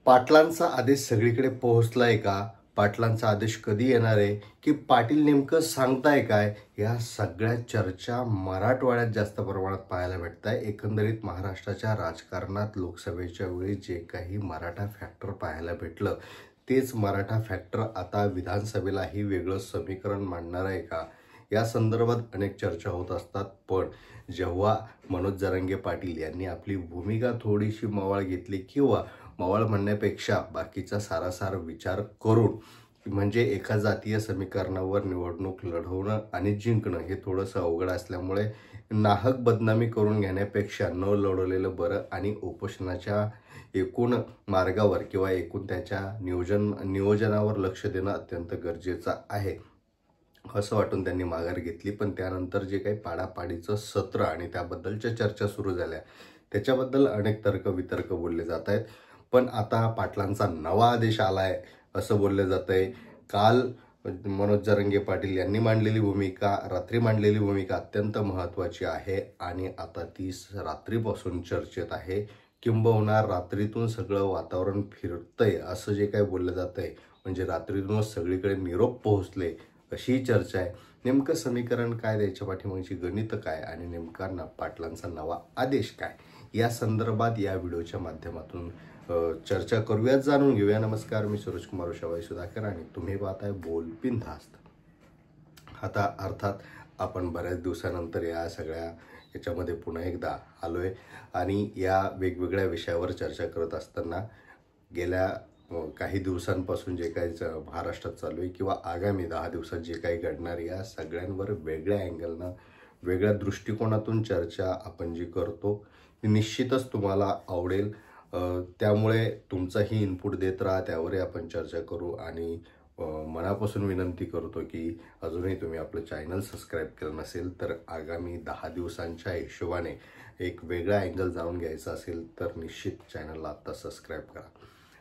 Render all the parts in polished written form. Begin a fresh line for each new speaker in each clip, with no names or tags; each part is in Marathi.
पाटलांचा आदेश सगळीकडे पोहोचलाय का? पाटलांचा आदेश कधी येणार आहे? की पाटील नेमकं सांगताय काय? या सगळ्या चर्चा मराठवाड्यात जास्त प्रमाणात पाहायला भेटत आहे. एकंदरीत महाराष्ट्राच्या राजकारणात लोकसभेच्या वेळी जे काही मराठा फॅक्टर पाहायला भेटलं, तेच मराठा फॅक्टर आता विधानसभेलाही वेगळं समीकरण मांडणार आहे का? या संदर्भात अनेक चर्चा होत असतात. पण जेव्हा मनोज जरांगे पाटील यांनी आपली भूमिका थोडीशी मवाळ घेतली किंवा मवाळ म्हणण्यापेक्षा बाकीचा सारासार विचार करून, म्हणजे एका जातीय समीकरणावर निवडणूक लढवणं आणि जिंकणं हे थोडंसं अवघड असल्यामुळे नाहक बदनामी करून घेण्यापेक्षा न लढवलेलं बरं आणि उपोषणाच्या एकूण मार्गावर किंवा एकूण त्याच्या नियोजनावर लक्ष देणं अत्यंत गरजेचं आहे असं वाटून त्यांनी माघार घेतली. पण त्यानंतर जे काही पाडापाडीचं सत्र आणि त्याबद्दलच्या चर्चा सुरू झाल्या, त्याच्याबद्दल अनेक तर्क वितर्क बोलले जात आहेत. पण आता पाटलांचा नवा आदेश आलाय असं बोललं जात आहे. काल मनोज जरांगे पाटील यांनी मांडलेली भूमिका, रात्री मांडलेली भूमिका अत्यंत महत्त्वाची आहे आणि आता ती रात्रीपासून चर्चेत आहे. किंबहुना रात्रीतून सगळं वातावरण फिरतंय असं जे काही बोललं जात आहे, म्हणजे रात्रीतूनच सगळीकडे निरोप पोहोचले अशी चर्चा आहे. नेमकं समीकरण काय, द्यायच्या पाठीमागची गणित काय आणि नेमका पाटलांचा नवा आदेश काय, या संदर्भात या व्हिडिओच्या माध्यमातून चर्चा करूयात, जाणून घेऊया. नमस्कार, मी सूरज कुमार उशाबाई सुधाकर आणि तुम्ही पाहताय बोल बिनधास्त. आता अर्थात आपण बऱ्याच दिवसानंतर या सगळ्या याच्यामध्ये पुन्हा एकदा आलोय आणि या वेगवेगळ्या विषयावर चर्चा करत असताना गेल्या काही दिवसांपासून जे काही महाराष्ट्रात चालू आहे किंवा आगामी 10 दिवसात जे काही घडणार, या सगळ्यांवर वेगळ्या अँगलनं वेगळ्या दृष्टिकोनातून चर्चा आपण जी करतो ती निश्चितच तुम्हाला आवडेल. त्यामुळे तुमचाही इनपुट देत राहा, त्यावरही आपण चर्चा करू. आणि मनापासून विनंती करतो की अजूनही तुम्ही आपलं चॅनल सबस्क्राईब केलं नसेल तर आगामी 10 दिवसांच्या हिशोबाने एक वेगळा अँगल जाणून घ्यायचा असेल तर निश्चित चॅनलला आत्ता सबस्क्राईब करा.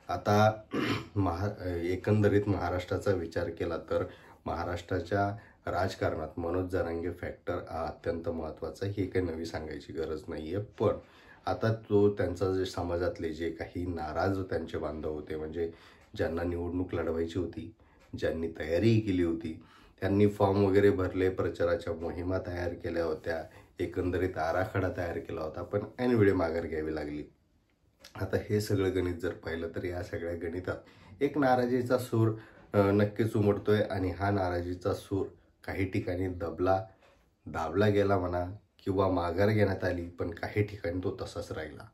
आता एकंदरीत महाराष्ट्राचा विचार केला तर महाराष्ट्राच्या राजकारणात मनोज जरांगे फॅक्टर हा अत्यंत महत्त्वाचा. ही काही नवी सांगायची गरज नाही आहे. पण आता तो त्यांचा जे समाजातले जे काही नाराज त्यांचे बांधव होते, म्हणजे ज्यांना निवडणूक लढवायची होती, ज्यांनी तयारी केली होती, त्यांनी फॉर्म वगैरे भरले, प्रचाराच्या मोहिमा तयार केल्या होत्या, एकंदरीत आराखडा तयार केला होता, पण ऐनवेळी माघार घ्यावी लागली. आता हे सगळं गणित जर पाहिलं तर या सगळ्या गणितात एक नाराजीचा सूर नक्कीच उमटतोय आणि हा नाराजीचा सूर काही ठिकाणी दाबला गेला म्हणा किंवा माघार घेण्यात आली, पण काही ठिकाणी तो तसाच राहिला.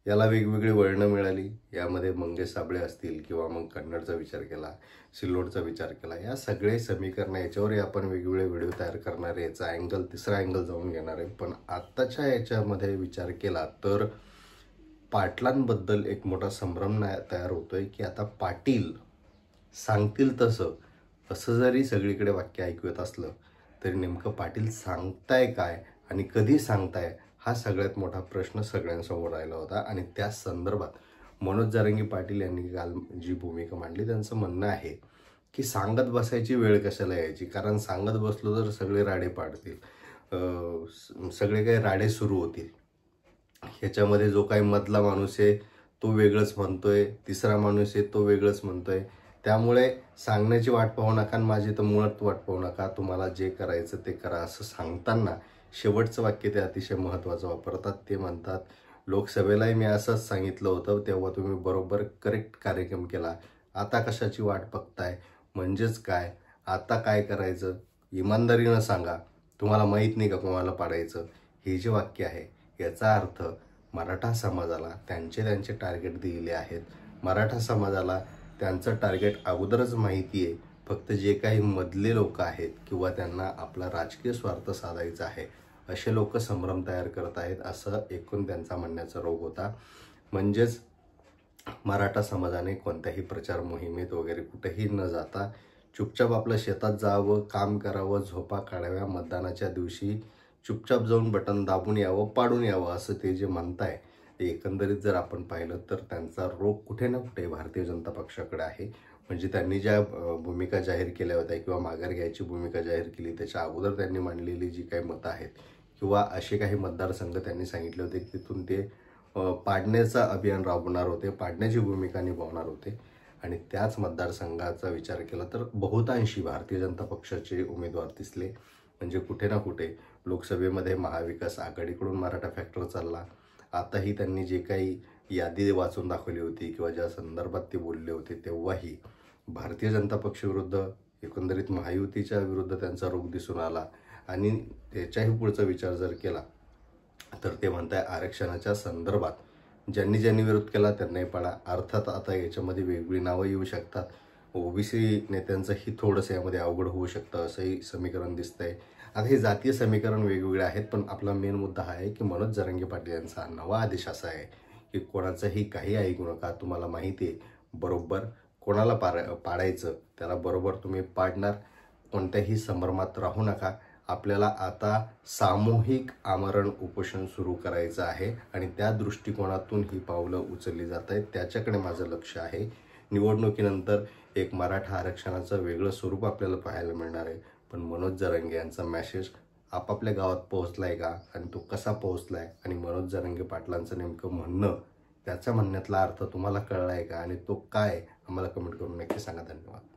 याला वेगवेगळी वळणं मिळाली. यामध्ये मंगेश साबळे असतील किंवा मग कन्नडचा विचार केला, सिल्लोडचा विचार केला, या सगळे समीकरण याच्यावरही आपण वेगवेगळे व्हिडिओ तयार करणार आहे. याचा अँगल, तिसरा अँगल जाऊन घेणार आहे. पण आत्ताच्या याच्यामध्ये विचार केला तर पाटलांबद्दल एक मोठा संभ्रम तयार होतोय की आता पाटील सांगतील असं जरी सगळीकडे वाक्य ऐकू येत असलं तरी नेमकं पाटील सांगताय काय आणि कधी सांगताय, हा सगळ्यात मोठा प्रश्न सगळ्यांसमोर राहिला होता. आणि त्या संदर्भात मनोज जरांगे पाटील यांनी काल जी भूमिका मांडली, त्यांचं म्हणणं आहे की सांगत बसायची वेळ कशाला यायची, कारण सांगत बसलो तर सगळे राडे पाडतील, सगळे काही राडे सुरू होतील. ह्याच्यामध्ये जो काही मधला माणूस आहे तो वेगळंच म्हणतोय, तिसरा माणूस आहे तो वेगळंच म्हणतोय. त्यामुळे सांगण्याची वाट पाहू नका आणि माझी तर मुळात वाट पाहू नका, तुम्हाला जे करायचं ते करा, असं सांगताना शेवटचं वाक्य ते अतिशय महत्त्वाचं वापरतात. ते म्हणतात, लोकसभेलाही मी असंच सांगितलं होतं, तेव्हा तुम्ही बरोबर करेक्ट कार्यक्रम केला, आता कशाची वाट बघताय? म्हणजेच काय, आता काय करायचं इमानदारीनं सांगा, तुम्हाला माहीत नाही का कोणाला पाडायचं? हे जे वाक्य आहे याचा अर्थ मराठा समाजाला त्यांचे टार्गेट दिलेले आहेत. मराठा समाजाला त्यांचं टार्गेट अगोदरच माहिती आहे. फक्त जे काही मधले लोक आहेत किंवा त्यांना आपला राजकीय स्वार्थ साधायचा आहे असे लोक संभ्रम तयार करत आहेत, असं एकूण त्यांचा म्हणण्याचा रोग होता. म्हणजेच मराठा समाजाने कोणत्याही प्रचार मोहिमेत वगैरे कुठेही न जाता चुपचाप आपल्या शेतात जावं, काम करावं, झोपा काढाव्या, मतदानाच्या दिवशी चुपचाप जाऊन बटन दाबून यावं, पाडून यावं, असं ते जे म्हणताय, एकंदरीत जर आपण पाहिलं तर त्यांचा रोग कुठे ना कुठे भारतीय जनता पक्षाकडे आहे. म्हणजे त्यांनी ज्या भूमिका जाहीर केल्या होत्या किंवा माघार घ्यायची भूमिका जाहीर केली, त्याच्या अगोदर त्यांनी मांडलेली जी काही मतं आहेत किंवा असे काही मतदारसंघ त्यांनी सांगितले होते की तिथून ते पाडण्याचा अभियान राबवणार होते, पाडण्याची भूमिका निभावणार होते. आणि त्याच मतदारसंघाचा विचार केला तर बहुतांशी भारतीय जनता पक्षाचे उमेदवार दिसले. म्हणजे कुठे ना कुठे लोकसभेमध्ये महाविकास आघाडीकडून मराठा फॅक्टर चालला. आताही त्यांनी जे काही यादी वाचून दाखवली होती किंवा ज्या संदर्भात ते बोलले होते तेव्हाही भारतीय जनता पक्षाविरुद्ध, एकंदरीत महायुतीच्या विरुद्ध त्यांचा रुख दिसून आला. आणि त्याच्याही पुढचा विचार जर केला तर ते म्हणताय आरक्षणाच्या संदर्भात ज्यांनी ज्यांनी विरोध केला त्यांनाही पाडा. अर्थात आता याच्यामध्ये वेगवेगळी नावं येऊ शकतात. ओबीसी नेत्यांचंही थोडंसं यामध्ये अवघड होऊ शकतं असंही समीकरण दिसतंय. आता हे जातीय समीकरण वेगवेगळे आहेत, पण आपला मेन मुद्दा हा आहे की मनोज जरांगे पाटील यांचा नवा आदेश असा आहे की कोणाचंही काही ऐकू नका. तुम्हाला माहिती आहे बरोबर कोणाला पाडायचं त्याला बरोबर तुम्ही पाडणार. कोणत्याही संभ्रमात राहू नका. आपल्याला आता सामूहिक आमरण उपोषण सुरू करायचं आहे आणि त्या दृष्टिकोनातून ही पावलं उचलली जात आहेत. त्याच्याकडे माझं लक्ष आहे. निवडणुकीनंतर एक मराठा आरक्षणाचं वेगळं स्वरूप आपल्याला पाहायला मिळणार आहे. पण मनोज जरांगे यांचा मेसेज आपापल्या गावात पोहोचलाय का आणि तो कसा पोहोचलाय आणि मनोज जरांगे पाटलांचं नेमकं म्हणणं, त्याच्या म्हणण्यातला अर्थ तुम्हाला कळलाय का आणि तो काय, आम्हाला कमेंट करून नक्की सांगा. धन्यवाद.